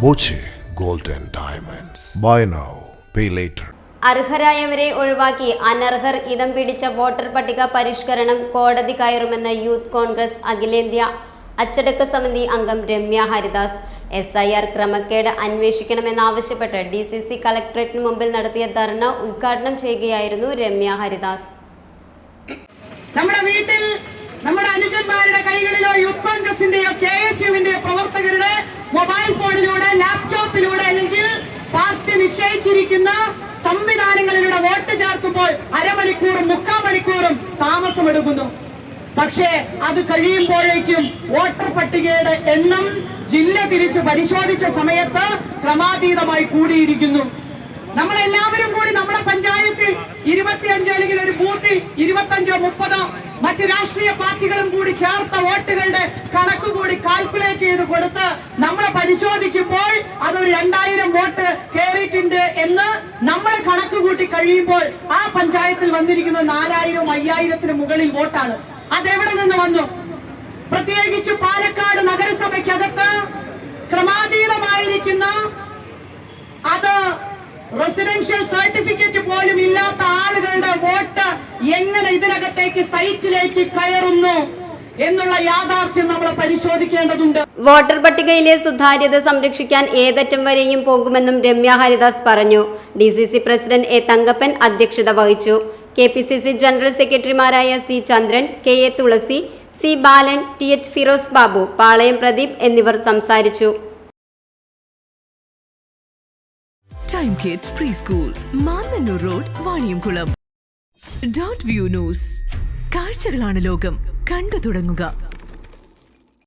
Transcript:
Boche gold and diamonds. Buy now, pay later. അർഹരായവരെ ഒഴിവാക്കി അനർഹർ ഇടം പിടിച്ച വോട്ടർ പട്ടിക പരിഷ്കരണം കോടതി കയറുമെന്ന് യൂത്ത് കോൺഗ്രസ് അഖിലേന്ത്യാ അച്ചടക്ക സമിതി അംഗം രമ്യ ഹരിദാസ്. SIR ക്രമക്കേട് അന്വേഷിക്കണമെന്നാവശ്യപ്പെട്ട് DCC കളക്ടറേറ്റിന് മുമ്പിൽ നടത്തിയ ധർണ ഉദ്ഘാടനം ചെയ്യുകയായിരുന്നു രമ്യ ഹരിദാസ്. നമ്മുടെ വീട്ടിൽ നമ്മുടെ അനുജന്മാരുടെ കൈകളിലോ യൂത്ത് കോൺഗ്രസിന്റെയോ KSUവിന്റെയോ പ്രവർത്തകരുടെ മൊബൈൽ ഫോണിലൂടെ, ലാപ്ടോപ്പിലൂടെ അല്ലെങ്കിൽ പാർട്ടി നിശ്ചയിച്ചിരിക്കുന്ന സംവിധാനങ്ങളിലൂടെ വോട്ട് ചേർക്കുമ്പോൾ അരമണിക്കൂറും 3/4 മണിക്കൂറും താമസമെടുക്കുന്നു. പക്ഷേ അത് കഴിയുമ്പോഴേക്കും വോട്ടർ പട്ടികയുടെ എണ്ണം ജില്ല തിരിച്ച് പരിശോധിച്ച സമയത്ത് ക്രമാതീതമായി കൂടിയിരിക്കുന്നു. നമ്മളെല്ലാവരും കൂടി നമ്മുടെ പഞ്ചായത്തിൽ 25 അല്ലെങ്കിൽ ഒരു ബൂത്തിൽ 25 30 മറ്റ് രാഷ്ട്രീയ പാർട്ടികളും കൂടി ചേർത്ത വോട്ടുകളുടെ കണക്ക് കൂടി കാൽക്കുലേറ്റ് ചെയ്ത് കൊടുത്ത് നമ്മൾ പരിശോധിക്കുമ്പോൾ അതൊരു 2000 വോട്ട് കയറിയിട്ടുണ്ട് എന്ന് നമ്മൾ കണക്ക് കൂട്ടി കഴിയുമ്പോൾ ആ പഞ്ചായത്തിൽ വന്നിരിക്കുന്ന 4000 5000 മുകളിൽ വോട്ടാണ്. അതെവിടെ നിന്ന് വന്നു? പ്രത്യേകിച്ച് പാലക്കാട് നഗരസഭയ്ക്കകത്ത് ക്രമാതീതമായിരിക്കുന്ന അത് റെസിഡൻഷ്യൽ സർട്ടിഫിക്കറ്റ് പോലും ഇല്ലാത്ത ആളുകളുടെ വോട്ട് എങ്ങനെ ഇതിനകത്തേക്ക് സൈറ്റിലേക്ക് കയറുന്നു എന്നുള്ള യാഥാർത്ഥ്യം നമ്മൾ പരിശോധിക്കേണ്ടതുണ്ട്. വോട്ടർ പട്ടികയിലെ സുതാര്യത സംരക്ഷിക്കാൻ ഏതറ്റം വരെയും പോകുമെന്നും രമ്യ ഹരിദാസ് പറഞ്ഞു. DCC പ്രസിഡന്റ് A തങ്കപ്പൻ അധ്യക്ഷത വഹിച്ചു. KPCC ജനറൽ സെക്രട്ടറിമാരായ C ചന്ദ്രൻ, KA തുളസി, C ബാലൻ, TH ഫിറോസ് ബാബു, പാളയം പ്രദീപ് എന്നിവർ സംസാരിച്ചു. Time kids pre school, Mannannur road, Vaniyamkulam. .view news. കാഴ്ചകളാണ് ലോകം, കണ്ടു തുടങ്ങുക.